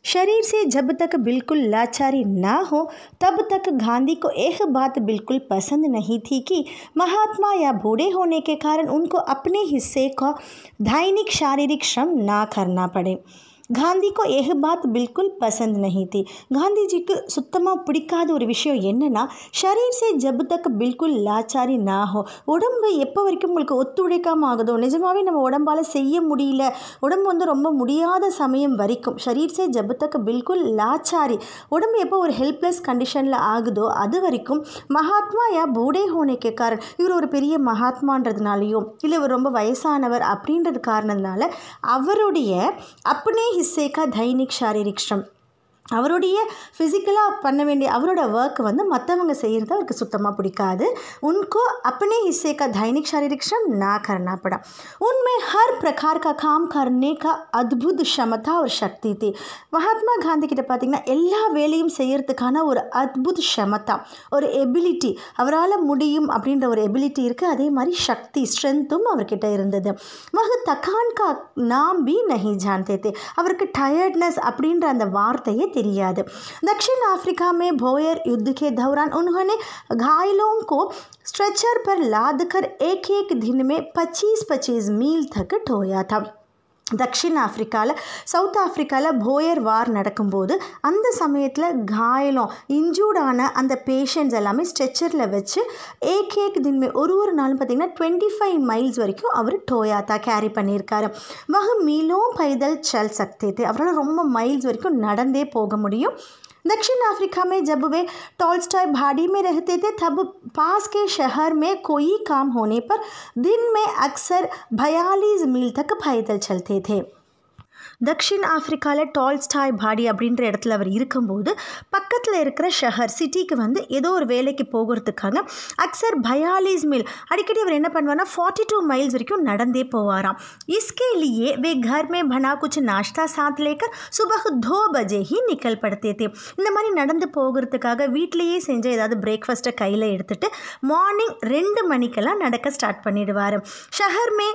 शरीर से जब तक बिल्कुल लाचारी ना हो तब तक गांधी को एक बात बिल्कुल पसंद नहीं थी कि महात्मा या बूढ़े होने के कारण उनको अपने हिस्से का दैनिक शारीरिक श्रम ना करना पड़े। காந்தி को एक बात बिल्कुल पसंद नहीं थी। காந்தி ஜிக்கு சுத்தமாக பிடிக்காத ஒரு விஷயம் என்னென்னா, ஷரீர் சே ஜப் தக் பில்குல் லாச்சாரி நா ஹோ, உடம்பு எப்போ வரைக்கும் உங்களுக்கு ஒத்துழைக்காமல் ஆகுதோ, நிஜமாகவே நம்ம உடம்பால் செய்ய முடியல, உடம்பு வந்து ரொம்ப முடியாத சமயம் வரைக்கும் ஷரீர் சே ஜப் தக் பில்குல் லாச்சாரி, உடம்பு எப்போ ஒரு ஹெல்ப்லெஸ் கண்டிஷனில் ஆகுதோ அது வரைக்கும் மகாத்மா யா பூடே ஹோனேக்கே காரணம், இவர் ஒரு பெரிய மகாத்மான்றதுனாலையோ இல்லை இவர் ரொம்ப வயசானவர் அப்படின்றது காரணத்தினால அவருடைய அப்பனே हिस्से का दैनिक शारीरिक श्रम, அவருடைய ஃபிசிக்கலாக பண்ண வேண்டிய அவரோட ஒர்க் வந்து மற்றவங்க செய்கிறது அவருக்கு சுத்தமாக பிடிக்காது। उनको अपने हिस्से का दैनिक शारीरिक श्रम ना करना पड़ा। उनमें हर प्रकार का काम करने का अद्भुत क्षमता और शक्ति थी। மகாத்மா காந்தி கிட்ட பார்த்திங்கன்னா எல்லா வேலையும் செய்கிறதுக்கான ஒரு அத்புத் க்ஷமதா, ஒரு எபிலிட்டி, அவரால் முடியும் அப்படின்ற ஒரு எபிலிட்டி இருக்குது। அதே மாதிரி சக்தி, ஸ்ட்ரென்த்தும் அவர்கிட்ட இருந்தது। वह थकान का नाम भी नहीं जानते थे, அவருக்கு டயர்ட்னஸ் அப்படின்ற அந்த வார்த்தையே தெரியாது। दक्षिण अफ्रीका में बोयर युद्ध के दौरान उन्होंने घायलों को स्ट्रेचर पर लादकर एक एक दिन में 25-25 मील तक ढोया था। தக்ஷிண ஆஃப்ரிக்காவில், சவுத் ஆஃப்ரிக்காவில் போயர் வார் நடக்கும்போது அந்த சமயத்தில் காயலம் இன்ஜூர்டான அந்த பேஷண்ட்ஸ் எல்லாமே ஸ்ட்ரெச்சரில் வச்சு ஏக் தின்மே ஒரு நாளும் பார்த்திங்கன்னா 25 மைல்ஸ் வரைக்கும் அவர் டோயாத்தா கேரி பண்ணியிருக்காரு। வக மீலும் பைதல் சல் சக்தே தே, அவரால் ரொம்ப மைல்ஸ் வரைக்கும் நடந்தே போக முடியும்। दक्षिण अफ्रीका में जब वे टॉल्स्टॉय भाड़ी में रहते थे तब पास के शहर में कोई काम होने पर दिन में अक्सर 42 मील तक पैदल चलते थे। தக்ஷின் ஆஃப்ரிக்காவில் டால்ஸ்டாய் பாடி அப்படின்ற இடத்துல அவர் இருக்கும்போது பக்கத்தில் இருக்கிற ஷஹர் சிட்டிக்கு வந்து ஏதோ ஒரு வேலைக்கு போகிறதுக்காக அக்சர் 42 मील அடிக்கடி அவர் என்ன பண்ணுவார்னா 42 மைல்ஸ் வரைக்கும் நடந்தே போவாராம்। इसके लिए वे घर में बना कुछ नाश्ता साथ लेकर सुबह 2 बजे ही निकल पड़ते थे। இந்த மாதிரி நடந்து போகிறதுக்காக வீட்டிலேயே செஞ்ச ஏதாவது பிரேக்ஃபாஸ்ட்டை கையில் எடுத்துகிட்டு மார்னிங் 2 மணிக்கெல்லாம் நடக்க ஸ்டார்ட் பண்ணிடுவார்। ஷஹர் में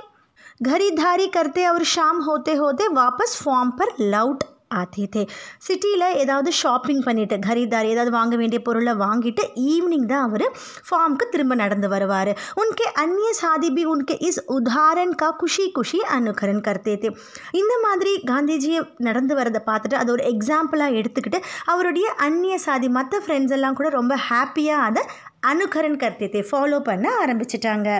खरीदारी करते और शाम होते होते वापस फॉर्म पर लौट आते थे। சிட்டியில் ஏதாவது ஷாப்பிங் பண்ணிவிட்டு खरीदारी ஏதாவது வாங்க வேண்டிய பொருளை வாங்கிட்டு ஈவினிங் தான் அவர் ஃபார்முக்கு திரும்ப நடந்து வருவார்। उनके अन्य साथी भी उनके इस उदाहरण का खुशी खुशी अनुकरण करते थे। இந்த மாதிரி காந்திஜியை நடந்து வரதை பார்த்துட்டு அது ஒரு எக்ஸாம்பிளாக எடுத்துக்கிட்டு அவருடைய அந்நிய சாதி மற்ற ஃப்ரெண்ட்ஸ் எல்லாம் கூட ரொம்ப ஹாப்பியாக அதை அனுகரன் करते थे, ஃபாலோ பண்ண ஆரம்பிச்சிட்டாங்க।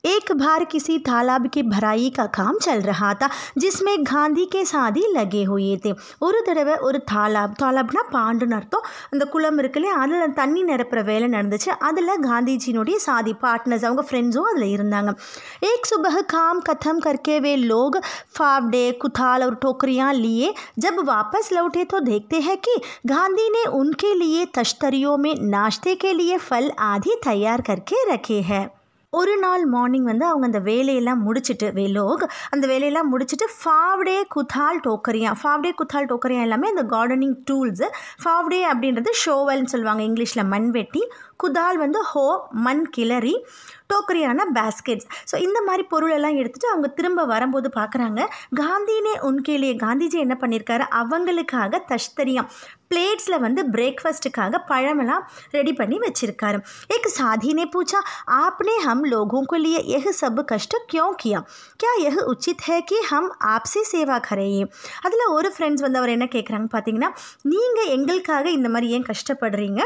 एक बार किसी तालाब की भराई का काम चल रहा था जिसमें गांधी के साथी लगे हुए थे। ஒரு தடவை ஒரு தாலாப்னா பாண்டுன்னு அர்த்தம், அந்த குளம் இருக்குல்லையே அதில் தண்ணி நிரப்புற வேலை நடந்துச்சு। அதில் காந்திஜியினுடைய சாதி பார்ட்னர்ஸ் அவங்க ஃப்ரெண்ட்ஸும் அதில் இருந்தாங்க। एक सुबह काम खत्म करके वे लोग फावड़े कुथाल और टोकरियाँ लिए जब वापस लौटे तो देखते हैं कि गांधी ने उनके लिए तश्तरियों में नाश्ते के लिए फल आदि तैयार करके रखे हैं। ஒரு நாள் மார்னிங் வந்து அவங்க அந்த வேலையெல்லாம் முடிச்சுட்டு வேலோக் அந்த வேலையெல்லாம் முடிச்சுட்டு ஃபாவ்டே குத்தால் டோக்கரியா எல்லாமே அந்த கார்டனிங் டூல்ஸு। ஃபாவ்டே அப்படின்றது ஷோவல்னு சொல்லுவாங்க இங்கிலீஷில், மண்வெட்டி, குதால் வந்து ஹோ மண் கிளறி, டோக்கரியான பேஸ்கெட்ஸ்। ஸோ இந்த மாதிரி பொருளெல்லாம் எடுத்துகிட்டு அவங்க திரும்ப வரும்போது பார்க்குறாங்க காந்தினே உன்கேலியே, காந்திஜி என்ன பண்ணியிருக்காரு அவங்களுக்காக தஷ்தரியாம் प्लेट्ஸில் வந்து ब्रेकफास्टுக்காக பழமெல்லாம் ரெடி பண்ணி வச்சுருக்காரு। एक साथी ने पूछा आपने हम लोगों को लिए यह सब कष्ट क्यों किया, क्या यह उचित है कि हम आपसे सेवा करें। அதில் ஒரு ஃப்ரெண்ட்ஸ் வந்து அவர் என்ன கேட்குறாங்க பார்த்தீங்கன்னா, நீங்கள் எங்களுக்காக இந்த மாதிரி ஏன் கஷ்டப்படுறீங்க,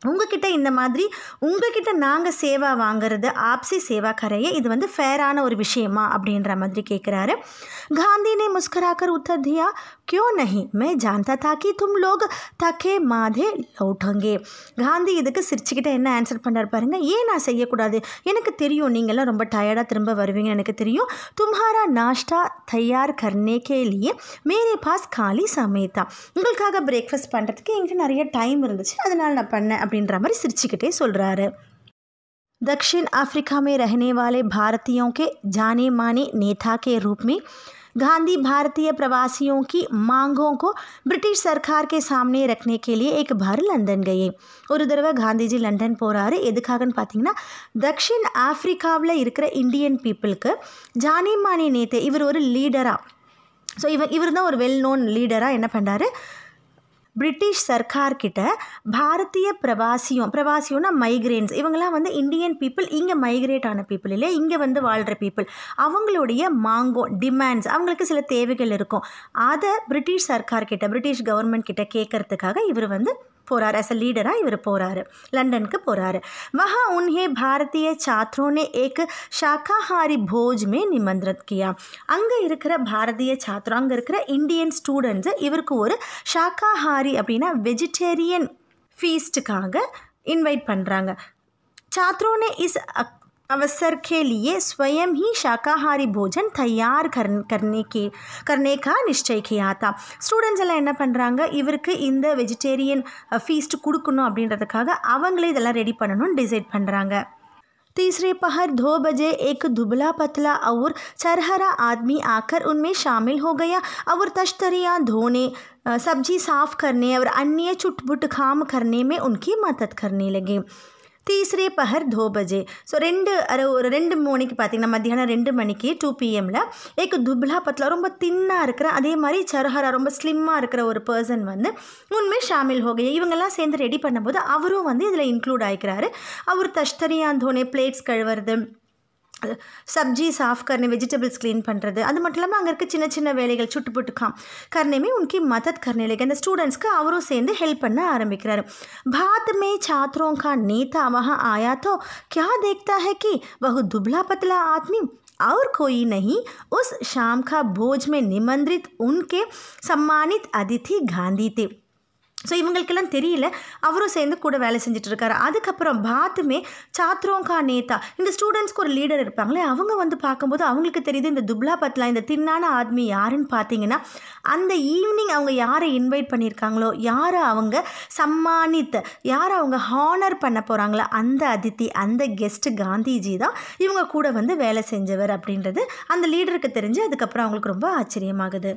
உங்ககிட்ட இந்த மாதிரி உங்ககிட்ட நாங்கள் சேவா வாங்கிறது ஆப்சி சேவா கரையே இது வந்து ஃபேரான ஒரு விஷயமா அப்படின்ற மாதிரி கேட்குறாரு। गांधी ने मुस्कुराकर उत्तर दिया क्यों नहीं, मैं जानता था कि तुम लोग थके माधे लौटेंगे। காந்தி இதுக்கு சிரிச்சுக்கிட்ட என்ன ஆன்சர் பண்ணார் பாருங்க, ஏன் நான் செய்யக்கூடாது, எனக்கு தெரியும் நீங்கள்லாம் ரொம்ப டயர்டாக திரும்ப வருவீங்க, எனக்கு தெரியும்। तुम्हारा नाश्ता तैयार करने के लिए मेरे पास खाली समय था, உங்களுக்காக பிரேக்ஃபாஸ்ட் பண்ணுறதுக்கு என்கிட்ட நிறைய டைம் இருந்துச்சு, அதனால் நான் பண்ணேன் அப்படின்ற மாதிரி சிரிச்சுக்கிட்டே சொல்கிறாரு। दक्षिण अफ्रीका में रहने वाले भारतीयों के जाने माने नेता के रूप में गांधी भारतीय प्रवासियों की मांगों को ब्रिटिश सरकार के सामने रखने के लिए एक बार लंदन गए। ஒரு தடவை காந்திஜி லண்டன் போகிறாரு, எதுக்காகன்னு பார்த்தீங்கன்னா தக்ஷின் ஆஃப்ரிக்காவில் இருக்கிற இந்தியன் பீப்புளுக்கு ஜானே மானே நேத்தே, இவர் ஒரு லீடராக ஸோ இவர் தான் ஒரு வெல் நோன் லீடராக என்ன பண்ணுறாரு, பிரிட்டிஷ் சர்க்கார் கிட்ட பாரதிய பிரவாசியோன்னா மைக்ரேன்ஸ், இவங்கெல்லாம் வந்து இந்தியன் பீப்புள், இங்கே மைக்ரேட் ஆன பீப்புள் இல்லையா, இங்கே வந்து வாழ்கிற பீப்புள், அவங்களுடைய டிமாண்ட்ஸ், அவங்களுக்கு சில தேவைகள் இருக்கும், அதை பிரிட்டிஷ் சர்க்கார் கிட்ட, பிரிட்டிஷ் கவர்மெண்ட் கிட்ட கேட்கறதுக்காக இவர் வந்து போகிறார். ஆஸ் அ லீடராக இவர் போகிறாரு, லண்டனுக்கு போகிறாரு. वहाँ उन्हें भारतीय छात्रों ने एक शाकाहारी भोज में निमंत्रित किया. அங்கே இருக்கிற பாரதிய छात्रों, அங்கே இருக்கிற இந்தியன் ஸ்டூடெண்ட்ஸு இவருக்கு ஒரு ஷாக்காஹாரி அப்படின்னா வெஜிடேரியன் ஃபீஸ்ட்டுக்காக இன்வைட் பண்ணுறாங்க. छात्रों ने इस अवसर के लिए स्वयं ही शाकाहारी भोजन तैयार करने का निश्चय किया था. ஸ்டூடெண்ட்ஸ் எல்லாம் என்ன பண்ணுறாங்க, இவருக்கு இந்த வெஜிடேரியன் ஃபீஸ்ட் கொடுக்கணும் அப்படின்றதுக்காக அவங்களே இதெல்லாம் ரெடி பண்ணணும்னு டிசைட் பண்ணுறாங்க. तीसरे पहर 2 बजे एक दुबला पतला और चरहरा आदमी आकर उनमें शामिल हो गया और तश्तरियाँ धोने, सब्जी साफ़ करने और अन्य चुटपुट काम करने में उनकी मदद करने लगे. तीसरे पहर 2 बजे, ஸோ 2 மணிக்கு பார்த்தீங்கன்னா மத்தியானம் 2 மணிக்கு 2 PM एक दुबला पतला ரொம்ப தின்னாக இருக்கிற, அதே மாதிரி சரஹரா ரொம்ப ஸ்லிம்மாக இருக்கிற ஒரு பர்சன் வந்து உண்மை ஷாமில் ஹோகையா, இவங்கெல்லாம் சேர்ந்து ரெடி பண்ணும்போது அவரும் வந்து இதில் இன்க்ளூட் ஆகிக்கிறாரு. அவர் தஷ்தரியான் தோனே, பிளேட்ஸ் கழுவுறது, सब्जी साफ़ करने, वेजिटेबल्स क्लीन பண்ணுறது, அது மட்டும் இல்லாமல் அங்கே இருக்க சின்ன சின்ன வேலைகள் சுட்டு காம் करने में उनकी मदद करने लगे. அந்த ஸ்டூடெண்ட்ஸ்க்கு அவரும் சேர்ந்து ஹெல்ப் பண்ண ஆரம்பிக்கிறாரு. बाद में छात्रों का नेता वहाँ आया तो क्या देखता है कि वह दुबला पतला आदमी और कोई नहीं, उस शाम का भोज में निमंत्रित उनके सम्मानित अतिथि गांधी थे. ஸோ இவங்களுக்கெல்லாம் தெரியல, அவரும் சேர்ந்து கூட வேலை செஞ்சிட்ருக்காரு. அதுக்கப்புறம் பாத்துமே சாத்ரோங்கா நேதா, இந்த ஸ்டூடெண்ட்ஸ்க்கு ஒரு லீடர் இருப்பாங்களே, அவங்க வந்து பார்க்கும்போது அவங்களுக்கு தெரியுது இந்த துப்லா பத்லா, இந்த தின்னான ஆத்மி யாருன்னு பார்த்தீங்கன்னா, அந்த ஈவினிங் அவங்க யாரை இன்வைட் பண்ணியிருக்காங்களோ, யாரை அவங்க சம்மானித், யாரை அவங்க ஹானர் பண்ண போகிறாங்களோ, அந்த அதித்தி, அந்த கெஸ்ட்டு காந்திஜி தான் இவங்க கூட வந்து வேலை செஞ்சவர் அப்படின்றது அந்த லீடருக்கு தெரிஞ்சு அதுக்கப்புறம் அவங்களுக்கு ரொம்ப ஆச்சரியமாகுது.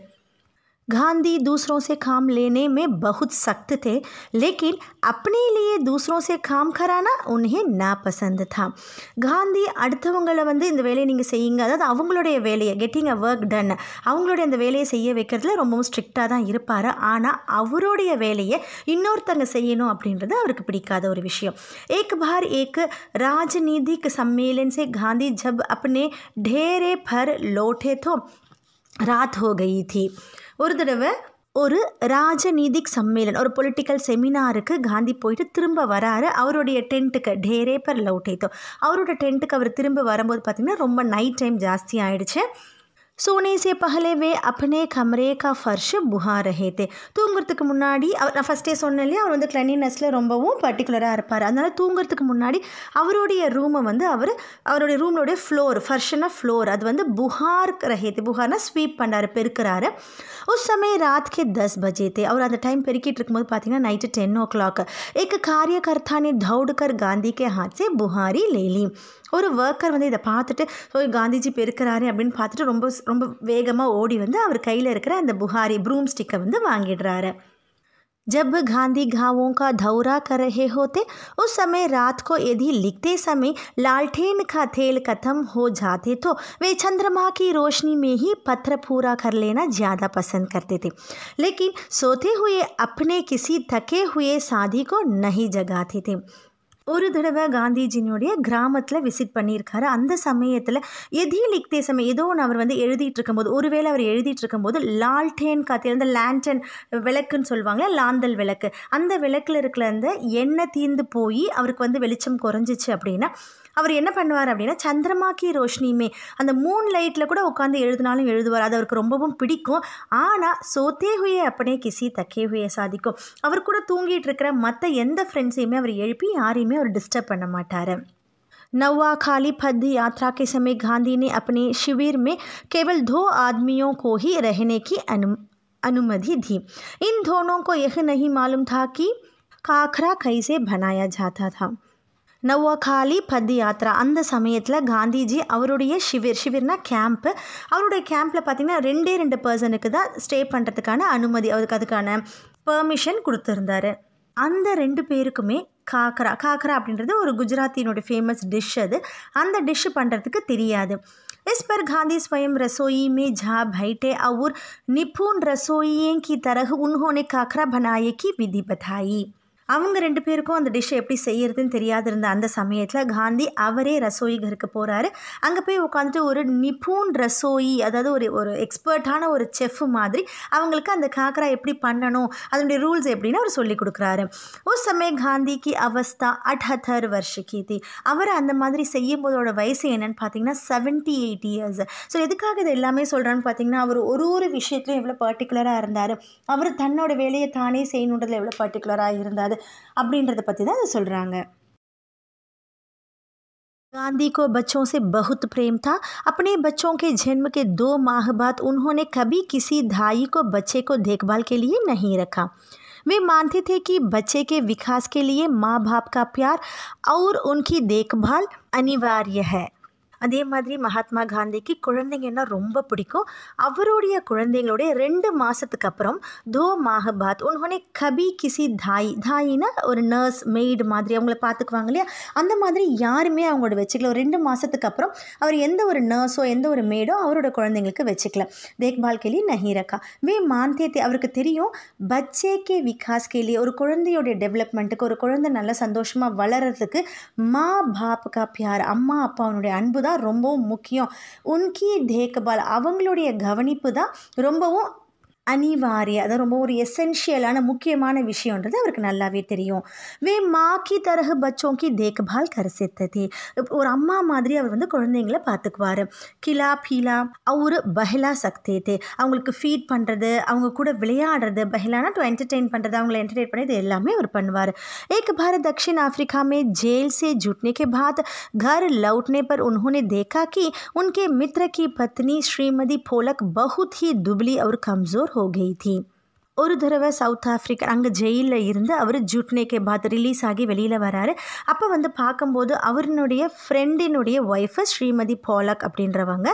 गांधी दूसरों से काम लेने में बहुत सख्त थे, लेकिन अपने लिए दूसरों से काम कराना उन्हें नापसंद था. காந்தி அடுத்தவங்களை வந்து இந்த வேலையை நீங்கள் செய்யுங்க, அதாவது அவங்களுடைய வேலையை கெட்டிங் அ ஒர்க் டன், அவங்களுடைய அந்த வேலையை செய்ய வைக்கிறதுல ரொம்பவும் ஸ்ட்ரிக்டாக தான் இருப்பார். ஆனால் அவருடைய வேலையை இன்னொருத்தங்க செய்யணும் அப்படின்றது அவருக்கு பிடிக்காத ஒரு விஷயம். एक बार एक राजनीतिक सम्मेलन से गांधी जब अपने डेरे पर लौटे तो रात हो गई थी. ஒரு தடவை ஒரு ராஜநீதிக் சம்மேளன், ஒரு பொலிட்டிக்கல் செமினாருக்கு காந்தி போயிட்டு திரும்ப வராரு. அவருடைய டென்ட்டுக்கு, டேரே பர் லௌட்டேத்தோ, அவரோட டென்ட்டுக்கு அவர் திரும்ப வரும்போது பார்த்திங்கன்னா ரொம்ப நைட் டைம் ஜாஸ்தி ஆகிடுச்சு. सोने से पहले वे अपने कमरे का फर्श बुहा रहे थे. தூங்குறதுக்கு முன்னாடி நான் ஃபஸ்ட்டே சொன்னேன் இல்லையா, அவர் வந்து கிளீனினஸில் ரொம்பவும் பர்டிகுலராக இருப்பார். அதனால் தூங்குறதுக்கு முன்னாடி அவருடைய ரூமை வந்து அவருடைய ரூமோடைய ஃப்ளோர், ஃபர்ஷனா ஃப்ளோர், அது வந்து புகார் ரஹே थे. புகார்னா ஸ்வீப் பண்ணுறாரு, பெருக்கிறாரு. उस समय रात के 10 बजे थे. அவர் அந்த டைம் பெருக்கிட்டு இருக்கும்போது பார்த்தீங்கன்னா நைட்டு 10 o'clock. एक कार्यकर्ता ने दौड़कर गांधी के हाथ से बुहारी ले ली. ஒரு ஒர்க்கர் வந்து இதை பார்த்துட்டு, ஸோ காந்திஜி பெருக்கிறாரு அப்படின்னு பார்த்துட்டு ரொம்ப வேகமாக ஓடி வந்து அவர் கையில் இருக்கிற அந்த புகாரி ப்ரூம் ஸ்டிக்கை வந்து வாங்கிடுறாரு. जब गांधी गांवों का दौरा कर रहे होते, उस समय रात को यदि लिखते समय लालटेन का तेल खत्म हो जाते तो वे चंद्रमा की रोशनी में ही पत्र पूरा कर लेना ज़्यादा पसंद करते थे, लेकिन सोते हुए अपने किसी थके हुए साथी को नहीं जगाते थे. ஒரு தடவை காந்திஜினுடைய கிராமத்தில் விசிட் பண்ணியிருக்காரு. அந்த சமயத்தில் எதையும் லிக்தே சமயம் ஏதோ ஒன்று அவர் வந்து எழுதிட்டு இருக்கும்போது, ஒருவேளை அவர் எழுதிட்டு இருக்கும்போது லால்டேன் காத்தில் அந்த லேண்டன் விளக்குன்னு சொல்லுவாங்களே, லாந்தல் விளக்கு, அந்த விளக்கில் இருக்கிற அந்த எண்ணெய் தீர்ந்து போய் அவருக்கு வந்து வெளிச்சம் குறைஞ்சிச்சு அப்படின்னா அவர் என்ன பண்ணுவார் அப்படின்னா, சந்திரமாக்கி ரோஷினியுமே, அந்த மூன் லைட்டில் கூட உட்காந்து எழுதினாலும் எழுதுவார். அது அவருக்கு ரொம்பவும் பிடிக்கும். ஆனால் சோத்தே ஹுயே அப்பனே கிசி தக்கே ஹுயே சாதிக்கும், அவர் கூட தூங்கிட்டு இருக்கிற மற்ற எந்த ஃப்ரெண்ட்ஸையுமே அவர் எழுப்பி யாரையுமே அவர் டிஸ்டர்ப் பண்ண மாட்டார். नौवा खाली पद यात्रा के समय गांधी ने अपने शिविर में केवल 2 आदमियों को ही रहने की अनुमति दी. इन दोनों को यह नहीं मालूम था कि खाखरा कैसे बनाया जाता था. நவ்வா காலி பத் யாத்ரா, அந்த சமயத்தில் காந்திஜி அவருடைய ஷிவிர்னா கேம்ப்பு, அவருடைய கேம்பில் பார்த்திங்கன்னா 2 பர்சனுக்கு தான் ஸ்டே பண்ணுறதுக்கான அனுமதி, அதுக்கான பெர்மிஷன் கொடுத்துருந்தாரு. அந்த 2 பேருக்குமே காக்கரா அப்படின்றது ஒரு குஜராத்தினுடைய ஃபேமஸ் டிஷ். அது அந்த டிஷ்ஷு பண்ணுறதுக்கு தெரியாது. इस पर गांधी स्वयं रसोई में जा बैठे और निपुण रसोइये की तरह उन्होंने खाखरा बनाने की विधि बताई. அவங்க 2 பேருக்கும் அந்த டிஷ் எப்படி செய்யறதுன்னு தெரியாது இருந்த அந்த சமயத்தில் காந்தி அவரே ரசோயி கருக்கு போகிறாரு. அங்கே போய் உட்காந்துட்டு ஒரு நிபுண் ரசோயி, அதாவது ஒரு எக்ஸ்பர்ட்டான ஒரு செஃப் மாதிரி அவங்களுக்கு அந்த காக்கரா எப்படி பண்ணணும், அதனுடைய ரூல்ஸ் எப்படின்னு அவர் சொல்லி கொடுக்குறாரு. உஸ் சமய காந்திக்கு அவஸ்தா 78 வருஷ கி தி. அவர் அந்த மாதிரி செய்யும் போதோட வயசு என்னன்னு பார்த்தீங்கன்னா 78 இயர்ஸ். ஸோ எதுக்காக இது எல்லாமே சொல்கிறான்னு பார்த்தீங்கன்னா, அவர் ஒரு விஷயத்துலையும் எவ்வளோ பர்டிகுலராக இருந்தார், அவர் தன்னோட வேலையை தானே செய்யணுன்றதுல எவ்வளோ பர்டிகுலராக இருந்தார் அப்படின்றத பற்றி தான் அதை சொல்கிறாங்க. गांधी को बच्चों से बहुत प्रेम था. अपने बच्चों के जन्म के 2 माह बाद उन्होंने कभी किसी धाई को बच्चे को देखभाल के लिए नहीं रखा. वे मानते थे कि बच्चे के विकास के लिए माँ बाप का प्यार और उनकी देखभाल अनिवार्य है. அதே மாதிரி மகாத்மா காந்திக்கு குழந்தைங்கன்னா ரொம்ப பிடிக்கும். அவருடைய குழந்தைங்களோட 2 மாதத்துக்கு அப்புறம் 2 மாஹ பாத் உன்ஹோனே கபி கிசி தாயினா ஒரு நர்ஸ் மெய்டு மாதிரி அவங்கள பார்த்துக்குவாங்க இல்லையா, அந்த மாதிரி யாருமே அவங்களோட வச்சுக்கல. ஒரு 2 மாதத்துக்கு அப்புறம் அவர் எந்த ஒரு நர்ஸோ எந்த ஒரு மெய்டோ அவரோட குழந்தைங்களுக்கு வச்சுக்கல. தேக்பால் கேலி நஹி ரக்கா. வே மான்தே தே, அவருக்கு தெரியும் பச்சே கே விகாஸ் கேலி, ஒரு குழந்தையோடைய டெவலப்மெண்ட்டுக்கு, ஒரு குழந்தை நல்லா சந்தோஷமாக வளர்கிறதுக்கு மா பாப் கா பியார், அம்மா அப்பாவுடைய அன்பு தான் ரொம்பவும் முக்கியம். உன்கி தேக்பால், அவங்களுடைய கவனிப்பு தான் ரொம்பவும் அனிவாரிய, அதாவது ரொம்ப ஒரு எசென்ஷியலான முக்கியமான விஷயன்றது அவருக்கு நல்லாவே தெரியும். வே மா கி தரஹ் பச்சோं की देखभाल कर सकते थे. ஒரு அம்மா மாதிரி அவர் வந்து குழந்தைங்களை பார்த்துக்குவார். கிலா பீலா அவர் பஹலா சக்தே தே, அவங்களுக்கு ஃபீட் பண்ணுறது, அவங்க கூட விளையாடுறது, பஹலானா டு என்டர்டெயின் பண்ணுறது, அவங்கள என்டர்டெயின் பண்ணுறது எல்லாமே அவர் பண்ணுவார். एक बार दक्षिण अफ्रीका में जेल से छूटने के बाद घर लौटने पर उन्होंने देखा कि उनके मित्र की पत्नी श्रीमती पोलक बहुत ही दुबली और कमज़ोर हो गई थी. ஒரு தடவை சவுத் ஆஃப்ரிக்கா அங்கே ஜெயிலில் இருந்து அவர் ஜூட்னேக்கே பாத் ரிலீஸ் ஆகி வெளியில் வராரு. அப்போ வந்து பார்க்கும்போது அவருடைய ஃப்ரெண்டினுடைய ஒய்ஃபு ஸ்ரீமதி போலக் அப்படின்றவங்க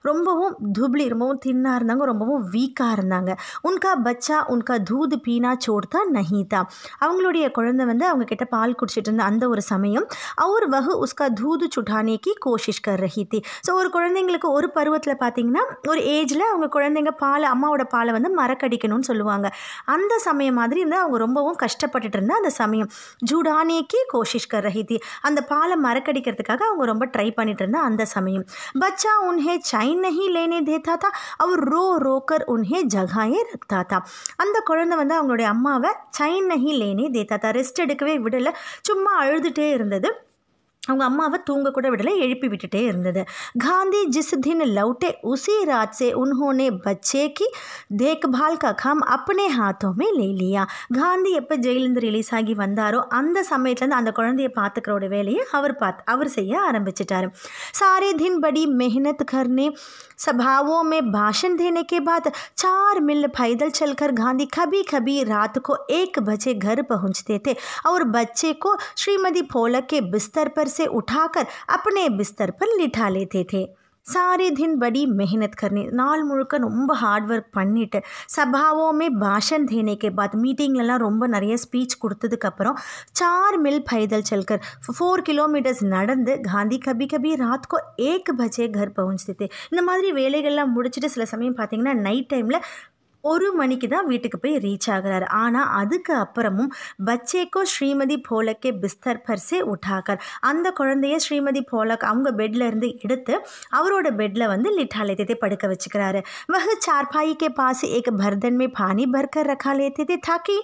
ரொம்பவும் துப்ளி, ரொம்பவும் தின்னாக இருந்தாங்க, ரொம்பவும் வீக்காக இருந்தாங்க. உன்கா பச்சா உன்கா தூது பீனா சோடுத்தா நஹீதா, அவங்களுடைய குழந்தை வந்து அவங்க கிட்ட பால் குடிச்சிட்டு இருந்த அந்த ஒரு சமயம் அவர் வகு உஸ்கா தூது சுட்டானேக்கி கோஷிஷ் கர் ரஹி தி. ஸோ ஒரு குழந்தைங்களுக்கு ஒரு பருவத்தில் பார்த்தீங்கன்னா ஒரு ஏஜில் அவங்க குழந்தைங்க பால், அம்மாவோட பாலை வந்து மறக்கடிக்கணும்னு சொல்லுவாங்க. அந்த சமயம் மாதிரி இருந்தால் அவங்க ரொம்பவும் கஷ்டப்பட்டுட்டு இருந்தால் அந்த சமயம் ஜூடானேக்கி கோஷிஷ் கர் ரஹி தி, அந்த பாலை மறக்கடிக்கிறதுக்காக அவங்க ரொம்ப ட்ரை பண்ணிட்டு இருந்தா அந்த சமயம். பச்சா உன்ஹே சைன் நஹி லேனே தேத்தா தா அவர் ரோ ரோக்கர் உன்ஹே ஜகாயே ரக்தா தா. அந்த குழந்தை வந்து அவங்களுடைய அம்மாவை சைன் நஹி லேனே தேத்தா தா, ரெஸ்ட் எடுக்கவே விடலை, சும்மா அழுதுகிட்டே இருந்தது. அவங்க அம்மாவை தூங்க கூட விடலை, எழுப்பி விட்டுட்டே இருந்தது. காந்தி जिस दिन लौटे उसी रात से उन्होंने बच्चे की देखभाल का काम अपने हाथों में ले लिया. காந்தி எப்போ ஜெயிலிருந்து ரிலீஸ் ஆகி வந்தாரோ அந்த சமயத்துலேருந்து அந்த குழந்தைய பார்த்துக்கிறோட வேலையை அவர் செய்ய ஆரம்பிச்சிட்டாரு. सारे दिन बड़ी मेहनत करने, सभाओं में भाषण देने के बाद 4 मील पैदल चलकर गांधी कभी कभी रात को 1 बजे घर पहुंचते थे और बच्चे को श्रीमती पोलक के बिस्तर पर से उठाकर अपने बिस्तर पर लिटा लेते थे. सारे दिन बड़ी मेहनत करने, நாள் முழுக்க ரொம்ப ஹார்ட் ஒர்க் பண்ணிவிட்டு, சபாவோமே பாஷன் தேனே கே பாத், மீட்டிங்லலாம் ரொம்ப நிறைய ஸ்பீச் கொடுத்ததுக்கப்புறம் 4 मील पैदल चलकर 4 किलोमीटर्ஸ் நடந்து காந்தி கபி கபி ராத் கோ 1 பஜே घर पहुंचते थे. இந்த மாதிரி வேலைகள்லாம் முடிச்சுட்டு சில சமயம் பார்த்தீங்கன்னா நைட் டைமில் 1 மணிக்கு தான் வீட்டுக்கு போய் ரீச் ஆகிறாரு. ஆனால் அதுக்கு அப்புறமும் பச்சேக்கோ ஸ்ரீமதி போலக்கே பிஸ்தர் பர்சே உட்டாக்கர், அந்த குழந்தைய ஸ்ரீமதி போலக் அவங்க பெட்டில் இருந்து எடுத்து அவரோட பெட்டில் வந்து லிட்டா लेते படுக்க வச்சுக்கிறாரு. वह चारपाई के पास एक बर्तन में पानी भरकर रखा लेते थे ताकि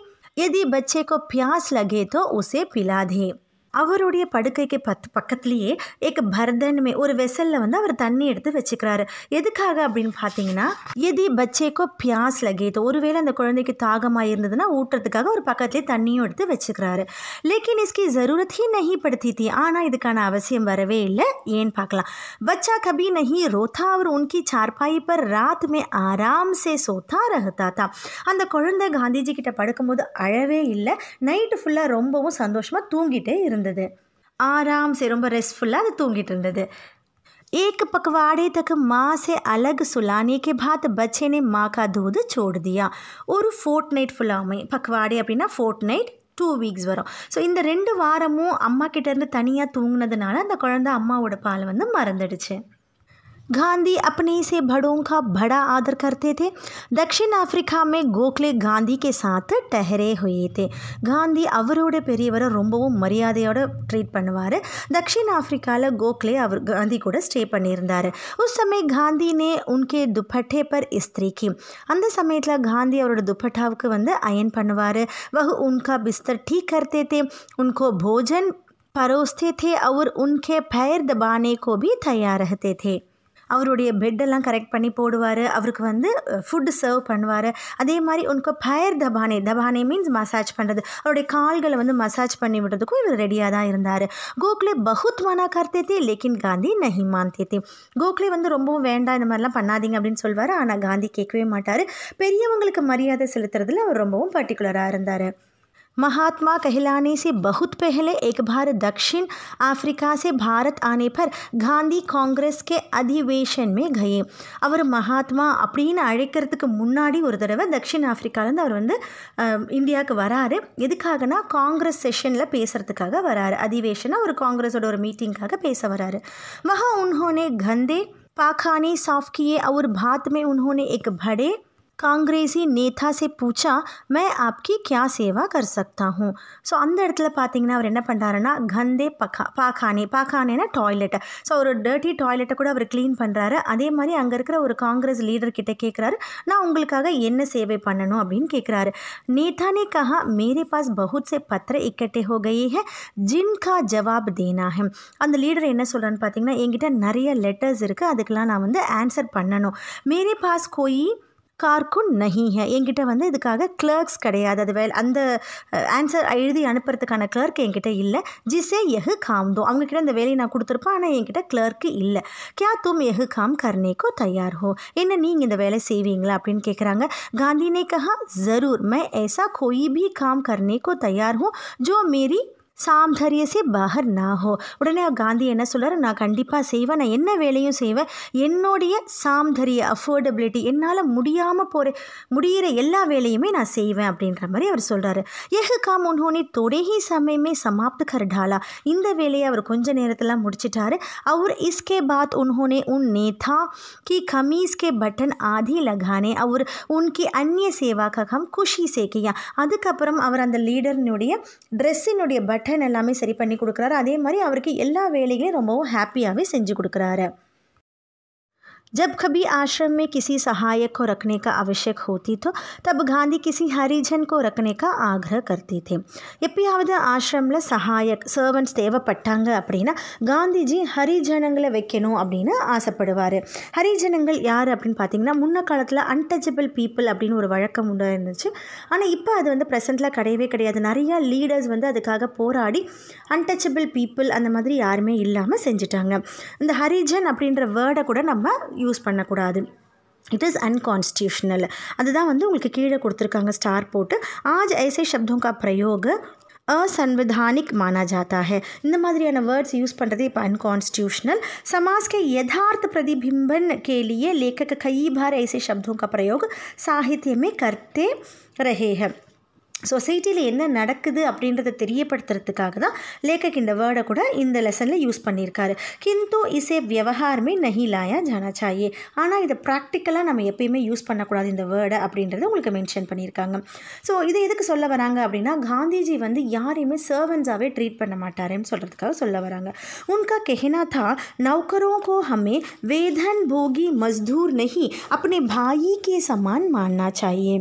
यदि बच्चे को प्यास लगे तो उसे पिला दे. அவருடைய படுக்கைக்கு பக்கத்துலேயே एक बर्तन में ஒரு வெசலில் வந்து அவர் தண்ணி எடுத்து வச்சுக்கிறாரு. எதுக்காக அப்படின்னு பார்த்தீங்கன்னா यदि बच्चे को प्यास लगे तो, ஒருவேளை அந்த குழந்தைக்கு தாகமாக இருந்ததுன்னா ஊட்டுறதுக்காக ஒரு பக்கத்துலேயே தண்ணியும் எடுத்து வச்சுக்கிறாரு. लेकिन इसकी ज़रूरत ही नहीं पड़ती थी, ஆனால் இதுக்கான அவசியம் வரவே இல்லை. ஏன்னு பார்க்கலாம். बच्चा कभी नहीं रोता और उनकी चारपाई पर रात में आराम से सोता रहता था. அந்த குழந்தை காந்திஜி கிட்ட படுக்கும்போது அழவே இல்லை, நைட்டு ஃபுல்லாக ரொம்பவும் சந்தோஷமாக தூங்கிட்டே இருந்தது. आराम से ரொம்ப ரெஸ்ட்ஃபுல்லாக அது தூங்கிட்டு இருந்தது. एक पखवाड़े तक माँ से अलग सुलाने के बाद बच्चे ने माँ का दूध छोड़ दिया. ஒரு ஃபோர்ட்நைட் ஃபுல்லாமே, பக்வாடே அப்படின்னா ஃபோர்ட்நைட் 2 வீக்ஸ் வரும். ஸோ இந்த 2 வாரமும் அம்மா கிட்டேருந்து தனியாக தூங்கினதுனால அந்த குழந்தை அம்மாவோட பால் வந்து மறந்துடுச்சு. गांधी अपने से बड़ों का बड़ा आदर करते थे। दक्षिण अफ्रीका में गोखले गांधी के साथ ठहरे हुए थे। காந்தி அவரோட பெரியவரை ரொம்பவும் மரியாதையோட ட்ரீட் பண்ணுவார். दक्षिण अफ्रीकाல கோக்லே அவர் गांधी கூட ஸ்டே பண்ணியிருந்தார். उस समय गांधी ने उनके दुपट्टे पर इस्त्री की. அந்த சமயத்தில் गांधी அவரோட दुपट्टाவுக்கு வந்து அயன் பண்ணுவார். वह उनका बिस्तर ठीक करते थे, उनको भोजन परोसते थे और उनके पैर दबाने को भी तैयार रहते थे. அவருடைய பெட்டெல்லாம் கரெக்ட் பண்ணி போடுவார். அவருக்கு வந்து ஃபுட்டு சர்வ் பண்ணுவார். அதே மாதிரி உனக்கு பயர் தபானே மீன்ஸ் மசாஜ் பண்ணுறது, அவருடைய கால்களை வந்து மசாஜ் பண்ணி விடுறதுக்கும் இவர் ரெடியாக தான் இருந்தார். கோக்லே பகுத் மனா கர்த்தே தே லேக்கின் காந்தி நஹி மான்தே தே. கோக்லே வந்து ரொம்பவும் வேண்டாம், இந்த மாதிரிலாம் பண்ணாதீங்க அப்படின்னு சொல்வார். ஆனால் காந்தி கேட்கவே மாட்டார். பெரியவங்களுக்கு மரியாதை செலுத்துறதுல அவர் ரொம்பவும் பர்டிகுலராக இருந்தார். महात्मा कहलाने से बहुत पहले एक बार दक्षिण अफ्रीका से भारत आने पर गांधी कांग्रेस के अधिवेशन में गए. அவர் மகாத்மா அப்படின்னு அழைக்கிறதுக்கு முன்னாடி ஒரு தடவை தक्षिण அஃப்ரிக்காலேருந்து அவர் வந்து இந்தியாவுக்கு வராரு. எதுக்காகனா காங்கிரஸ் செஷனில் பேசுகிறதுக்காக வராரு. அதிவேஷனாக ஒரு காங்கிரஸோட ஒரு மீட்டிங்காக பேச வராரு. वहाँ उन्होंने गंदे पाखाने साफ किए और बाद में उन्होंने एक बड़े காங்கிரஸி நேதா से पूछा मैं आपकी क्या सेवा कर सकता हूँ. ஸோ அந்த இடத்துல பார்த்தீங்கன்னா அவர் என்ன பண்ணுறாருன்னா கந்தே பாக்கானேனா டாய்லெட்டை, ஸோ ஒரு டர்ட்டி டாய்லெட்டை கூட அவர் க்ளீன் பண்ணுறாரு. அதே மாதிரி அங்கே இருக்கிற ஒரு காங்கிரஸ் லீடர் கிட்ட கேட்குறாரு, நான் உங்களுக்காக என்ன சேவை பண்ணணும் அப்படின்னு கேட்குறாரு. நேதா ने कहा मेरे पास बहुत से पत्र इकट्ठे हो गए हैं जिनका जवाब देना है. அந்த லீடர் என்ன சொல்கிறான்னு பார்த்தீங்கன்னா, என்கிட்ட நிறைய லெட்டர்ஸ் இருக்குது, அதுக்கெல்லாம் நான் வந்து ஆன்சர் பண்ணணும். मेरे पास कोई கார்குன் நஹி ஹே, என்கிட்ட வந்து இதுக்காக கிளர்க்ஸ் கிடையாது, அது அந்த ஆன்சர் எழுதி அனுப்புறதுக்கான கிளர்க் என்கிட்ட இல்லை. ஜிசே எஹு காம் தோ, அவங்கக்கிட்ட இந்த வேலையை நான் கொடுத்துருப்பேன், ஆனால் என்கிட்ட கிளர்க்கு இல்லை. கியா தும் எஹு காம் கர்னேக்கோ தயார் ஹோ, என்ன நீங்கள் இந்த வேலை செய்வீங்களா அப்படின்னு கேட்குறாங்க. காந்தி ने कहा ज़रूर मैं ऐसा कोई भी काम करने को तैयार हूँ जो मेरी சாம்தரிய சே பாகர் நா ஹோ. உடனே காந்தி என்ன சொல்கிறார், நான் கண்டிப்பாக செய்வேன், நான் என்ன வேலையும் செய்வேன், என்னுடைய சாம்தரிய அஃபோர்டபிலிட்டி, என்னால் முடிகிற எல்லா வேலையுமே நான் செய்வேன் அப்படின்ற மாதிரி அவர் சொல்கிறாரு. எஹ் காம் உன்ஹோனே தோடே ஹி சமயமே சமாப்த் கர் டாலா, இந்த வேலையை அவர் கொஞ்ச நேரத்தில் முடிச்சிட்டாரு. அவர் இஸ்கே பாத் உன்ஹோனே உன் நேதா கி கமீஸ் கே பட்டன் ஆதி லகானே அவர் உன்கி அந்நிய சேவா கம் குஷி சேக்கியா. அதுக்கப்புறம் அவர் அந்த லீடர்னுடைய ட்ரெஸ்ஸினுடைய பட்டன் எல்லாமே சரி பண்ணி கொடுக்குறாரு. அதே மாதிரி அவருக்கு எல்லா வேலைகளையும் ரொம்பவும் ஹாப்பியாகவே செஞ்சு கொடுக்குறாரு. जब कभी आश्रम में किसी सहायक को रखने का आवश्यक होती तो तब गांधी किसी हरिजन को रखने का आग्रह करते थे. எப்பயாவது ஆசிரமில் சகாயக் சர்வன்ட்ஸ் தேவைப்பட்டாங்க அப்படின்னா காந்திஜி ஹரிஜனங்களை வைக்கணும் அப்படின்னு ஆசைப்படுவார். ஹரிஜனங்கள் யார் அப்படின்னு பார்த்தீங்கன்னா, முன்ன காலத்தில் அன்டச்சபிள் பீப்புள் அப்படின்னு ஒரு வழக்கம் உண்டு இருந்துச்சு. ஆனால் இப்போ அது வந்து ப்ரெசென்ட்டில் கிடையவே கிடையாது. நிறையா லீடர்ஸ் வந்து அதுக்காக போராடி அன்டச்சபிள் பீப்புள் அந்த மாதிரி யாருமே இல்லாமல் செஞ்சுட்டாங்க. இந்த ஹரிஜன் அப்படின்ற வேர்டை கூட நம்ம யூஸ் பண்ணக்கூடாது. It is unconstitutional. அதுதான் வந்து உங்களுக்கு கீழே கொடுத்துருக்காங்க ஸ்டார் போட்டு. ஆஜ் ஐசே शब्दों का प्रयोग असंवैधानिक माना जाता है. இந்த மாதிரியான வேர்ட்ஸ் யூஸ் பண்ணுறது இப்போ अनकॉन्स्टिट्यूशनल. समाज के यथार्थ प्रतिबिंबन के लिए लेखक कई बार ऐसे शब्दों का प्रयोग साहित्य में करते रहे हैं. சொசைட்டியில் என்ன நடக்குது அப்படின்றத தெரியப்படுத்துறதுக்காக தான் லேखक இந்த வேர்டை கூட இந்த லெசனில் யூஸ் பண்ணியிருக்காரு. கிந்து இசே விவகாரமே நஹி லாயா ஜானா சாயே, ஆனால் இதை ப்ராக்டிக்கலாக நம்ம எப்பயுமே யூஸ் பண்ணக்கூடாது இந்த வேர்டை அப்படின்றத உங்களுக்கு மென்ஷன் பண்ணியிருக்காங்க. ஸோ இதை எதுக்கு சொல்ல வராங்க அப்படின்னா, காந்திஜி வந்து யாரையுமே சர்வன்ஸாகவே ட்ரீட் பண்ண மாட்டாருன்னு சொல்கிறதுக்காக சொல்ல வராங்க. உன்கா कहना था नौकरों को हमें वेतन भोगी मजदूर नहीं अपने भाई के समान मानना चाहिए.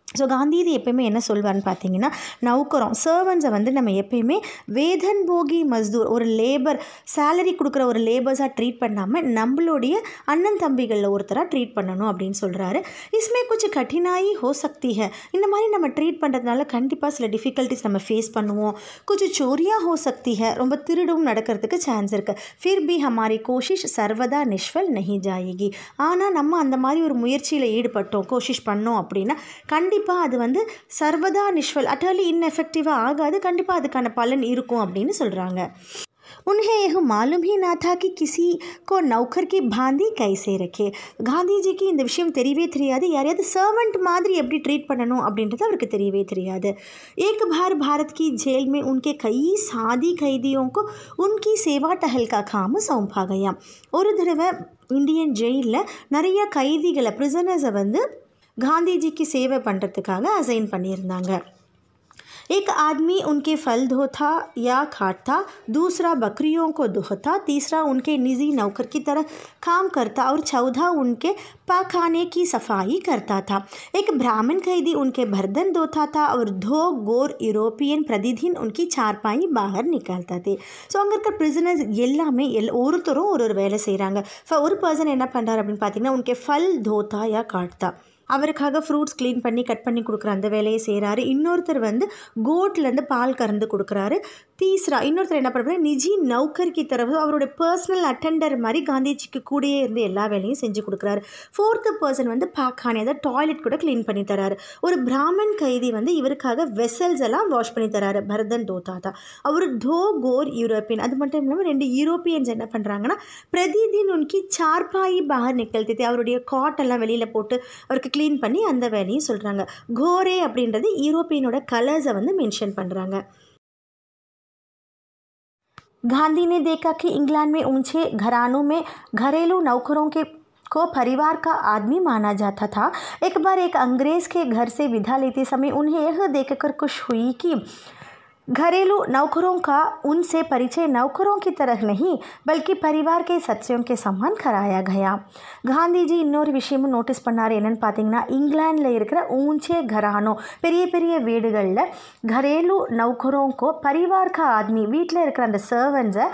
ஸோ காந்திஜி எப்பயுமே என்ன சொல்வார்னு பார்த்தீங்கன்னா, நௌக்கரம் சர்வன்ஸை வந்து நம்ம எப்பயுமே வேதன் போகி மஸ்தூர், ஒரு லேபர் சேலரி கொடுக்குற ஒரு லேபர்ஸாக ட்ரீட் பண்ணாமல் நம்மளுடைய அண்ணன் தம்பிகளில் ஒருத்தராக ட்ரீட் பண்ணணும் அப்படின்னு சொல்கிறாரு. இஸ்மே குछ கঠিனாயி ஹோ சக்தி ஹை, இந்த மாதிரி நம்ம ட்ரீட் பண்ணுறதுனால கண்டிப்பாக சில டிஃபிகல்ட்டிஸ் நம்ம ஃபேஸ் பண்ணுவோம். குछ चोरियां हो सकती है, ரொம்ப திருடும் நடக்கிறதுக்கு சான்ஸ் இருக்குது. फिर भी हमारी कोशिश सर्वदा निष्फल नहीं जाएगी. ஆனால் நம்ம அந்த மாதிரி ஒரு முயற்சியில் ஈடுபட்டோம், கோஷிஷ் பண்ணோம் அப்படின்னா கண்டிப்பாக அது வந்து சர்வதா நிஷ்வல், அட்டர்லி இன்எஃபெக்டிவாக ஆகாது, கண்டிப்பாக அதுக்கான பலன் இருக்கும் அப்படின்னு சொல்கிறாங்க. उन्हें यह मालूम ही ना था कि किसी को नौकर की भांति कैसे रखे. காந்திஜிக்கு இந்த விஷயம் தெரியவே தெரியாது. யாரையாவது சர்வெண்ட் மாதிரி எப்படி ட்ரீட் பண்ணணும் அப்படின்றது அவருக்கு தெரியவே தெரியாது. एक बार भारत की जेल में उनके कई सादी कैदियों को उनकी सेवा टहल का काम सौंपा गया. ஒரு தடவை இந்தியன் ஜெயிலில் நிறைய கைதிகளை பிரிசனர்ஸை வந்து காந்திஜிக்கு சேவை பண்ணுறதுக்காக அசைன் பண்ணியிருந்தாங்க. एक आदमी उनके फल धोता या काटता, दूसरा बकरियों को धोता, तीसरा उनके निजी नौकर की तरह काम करता और चौथा उनके पाखाने की सफाई करता था. एक ब्राह्मण कैदी उनके बर्तन धोता था और दो गोर यूरोपियन प्रतिदिन उनकी चारपाई बाहर निकालता थे. ஸோ அங்கே இருக்க பிரிசனர்ஸ் எல்லாமே ஒருத்தரும் ஒரு வேலை செய்கிறாங்க. ஒரு பர்சன் என்ன பண்ணுறாரு அப்படின்னு பார்த்தீங்கன்னா உனக்கு ஃபல் தோத்தா யா காட்தா, அவருக்காக ஃப்ரூட்ஸ் க்ளீன் பண்ணி கட் பண்ணி கொடுக்குற அந்த வேலையை செய்கிறாரு. இன்னொருத்தர் வந்து கோட்லேருந்து பால் கறந்து கொடுக்குறாரு. இன்னொருத்தர் என்ன பண்ணுறாரு, நிஜி நௌக்கர்கி தரவு அவருடைய பர்சனல் அட்டெண்டர் மாதிரி காந்திஜிக்கு கூடயே இருந்து எல்லா வேலையும் செஞ்சு கொடுக்குறாரு. ஃபோர்த்து பர்சன் வந்து பாக்கானே, அதாவது டாய்லெட் கூட க்ளீன் பண்ணி தராரு. ஒரு பிராமன் கைதி வந்து இவருக்காக வெசல்ஸ் எல்லாம் வாஷ் பண்ணி தராரு. பரதன் தோதாதா அவர் தோ கோர் யூரோப்பியன். அது மட்டும் இல்லாமல் 2 யூரோப்பியன்ஸ் என்ன பண்ணுறாங்கன்னா பிரதிதின் உனக்கு சார்பாயி பாகர் நிகழ்த்தி அவருடைய காட்டெல்லாம் வெளியில் போட்டு அவருக்கு க்ளீன் பண்ணி அந்த வேலையும் சொல்கிறாங்க. கோரே அப்படின்றது யூரோப்பியனோட கலர்ஸை வந்து மென்ஷன் பண்ணுறாங்க. गांधी ने देखा कि इंग्लैंड में ऊंचे घरानों में घरेलू नौकरों के को परिवार का आदमी माना जाता था. एक बार एक अंग्रेज़ के घर से विदा लेते समय उन्हें यह देखकर खुश हुई कि घरेलू नौकरों का उनसे परिचय नौकरों की तरह नहीं बल्कि परिवार के सदस्यों के समान कराया गया. காந்திஜி இன்னொரு விஷயமும் நோட்டீஸ் பண்ணார். என்னென்னு பார்த்தீங்கன்னா இங்கிலாண்டில் இருக்கிற ஊஞ்சே घरानों பெரிய பெரிய வீடுகளில் घरेलू नौकरों को परिवार का आदमी வீட்டில் இருக்கிற அந்த சர்வன்ஸை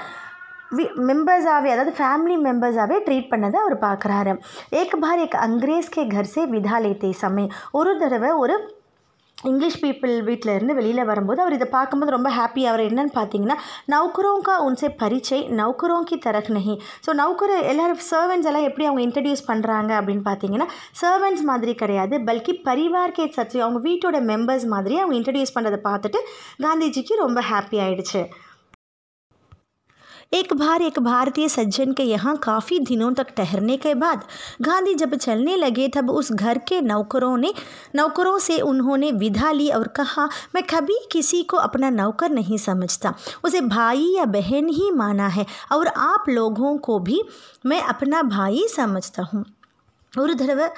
மெம்பர்ஸாகவே அதாவது ஃபேமிலி மெம்பர்ஸாகவே ட்ரீட் பண்ணதை அவர் பார்க்குறாரு. एक बार एक अंग्रेज़ के घर से विदा लेते समय ஒரு தடவை ஒரு இங்கிலீஷ் பீப்புள் வீட்டில் இருந்து வெளியில் வரும்போது அவர் இதை பார்க்கும்போது ரொம்ப ஹாப்பி. அவர் என்னென்னு பார்த்தீங்கன்னா நௌக்கரோங்கா உன்சே பரிச்சை நௌக்கரோங்கி தரக் நஹி. ஸோ நௌக்கர் எல்லோரும் சர்வெண்ட்ஸ் எல்லாம் எப்படி அவங்க இன்ட்ரடியூஸ் பண்ணுறாங்க அப்படின்னு பார்த்தீங்கன்னா சர்வெண்ட்ஸ் மாதிரி கிடையாது, பல்கி பரிவார்க்கே சத்ரி அவங்க வீட்டோட மெம்பர்ஸ் மாதிரி அவங்க இன்ட்ரடியூஸ் பண்ணுறதை பார்த்துட்டு காந்திஜிக்கு ரொம்ப ஹாப்பி ஆகிடுச்சு. एक बार एक भारतीय सज्जन के यहाँ काफ़ी दिनों तक ठहरने के बाद गांधी जब चलने लगे तब उस घर के नौकरों से उन्होंने विदा ली और कहा, मैं कभी किसी को अपना नौकर नहीं समझता, उसे भाई या बहन ही माना है और आप लोगों को भी मैं अपना भाई समझता हूँ. ஒரு தடவை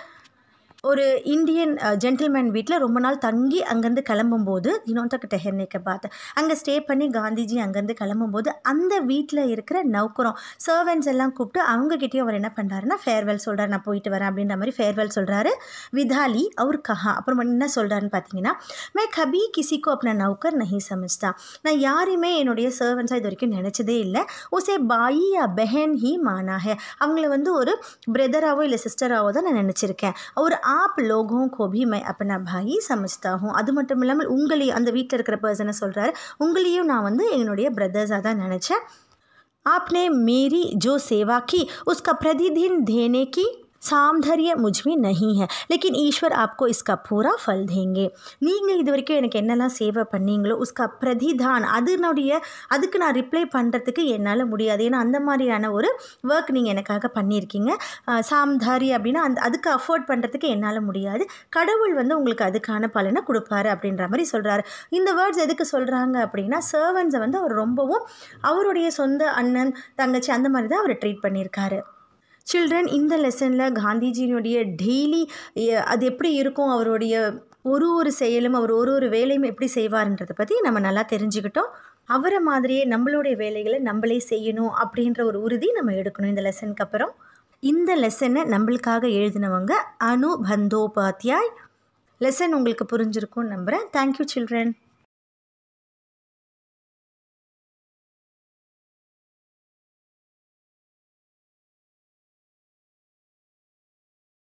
ஒரு இந்தியன் ஜென்டில்மேன் வீட்டில் ரொம்ப நாள் தங்கி அங்கேருந்து கிளம்பும்போது தினோந்தக்கு டெஹர்னேக்க பார்த்து அங்கே ஸ்டே பண்ணி காந்திஜி அங்கேருந்து கிளம்பும்போது அந்த வீட்டில் இருக்கிற நௌக்கரம் சர்வெண்ட்ஸ் எல்லாம் கூப்பிட்டு அவங்ககிட்டயும் அவர் என்ன பண்ணுறாருன்னா ஃபேர்வெல் சொல்கிறார், நான் போயிட்டு வரேன் அப்படின்ற மாதிரி ஃபேர்வெல் சொல்கிறாரு. விதாலி அவர் கஹா அப்புறம் என்ன சொல்கிறாருன்னு பார்த்தீங்கன்னா, மே கபி கிசிக்கோ अपना நௌக்கர் நஹி சமஜ்தா, நான் யாரையுமே என்னுடைய சர்வெண்ட்ஸாக இது வரைக்கும் நினச்சதே இல்லை. உசே பாயி யா பெஹன் ஹி மானா ஹே, அவங்கள வந்து ஒரு பிரதராவோ இல்லை சிஸ்டராவோ தான் நான் நினச்சிருக்கேன். அவர் आप लोगों को भी मैं अपना भाई समझता हूँ. அது மட்டும் இல்லாமல் உங்களையும் அந்த வீட்டில் இருக்கிற பர்சனை சொல்கிறாரு, உங்களையும் நான் வந்து என்னுடைய பிரதர்ஸாக தான் நினச்சேன். आपने मेरी जो सेवा की उसका प्रतिदिन देने की சாம்தரிய முஜ்மி நஹி ஹை, லேக்கின் ஈஸ்வர் ஆப்கோ இஸ்கா பூரா ஃபல் தேங்கே. நீங்கள் இது வரைக்கும் எனக்கு என்னெல்லாம் சேவை பண்ணீங்களோ உஸ்கா பிரதிதான் அதுக்கு நான் ரிப்ளை பண்ணுறதுக்கு என்னால் முடியாது. ஏன்னா அந்த மாதிரியான ஒரு ஒர்க் நீங்கள் எனக்காக பண்ணியிருக்கீங்க. சாம்தாரி அப்படின்னா அதுக்கு அஃபோர்ட் பண்ணுறதுக்கு என்னால் முடியாது. கடவுள் வந்து உங்களுக்கு அதுக்கான பலனை கொடுப்பாரு அப்படின்ற மாதிரி சொல்கிறாரு. இந்த வேர்ட்ஸ் எதுக்கு சொல்கிறாங்க அப்படின்னா சர்வன்ஸை வந்து அவர் ரொம்பவும் அவருடைய சொந்த அண்ணன் தங்கச்சி அந்த மாதிரி தான் அவர் ட்ரீட் பண்ணியிருக்காரு. சில்ட்ரன், இந்த லெசனில் காந்திஜியினுடைய டெய்லி அது எப்படி இருக்கும், அவருடைய ஒரு செயலும் அவர் ஒரு வேலையும் எப்படி செய்வார்ன்றதை பற்றி நம்ம நல்லா தெரிஞ்சுக்கிட்டோம். அவரை மாதிரியே நம்மளுடைய வேலைகளை நம்மளே செய்யணும் அப்படின்ற ஒரு உறுதி நம்ம எடுக்கணும் இந்த லெசனுக்கு அப்புறம். இந்த லெசனை நம்மளுக்காக எழுதினவங்க அனு பந்தோபாத்யாய். லெசன் உங்களுக்கு புரிஞ்சிருக்கும்னு நம்புகிறேன். Thank you children.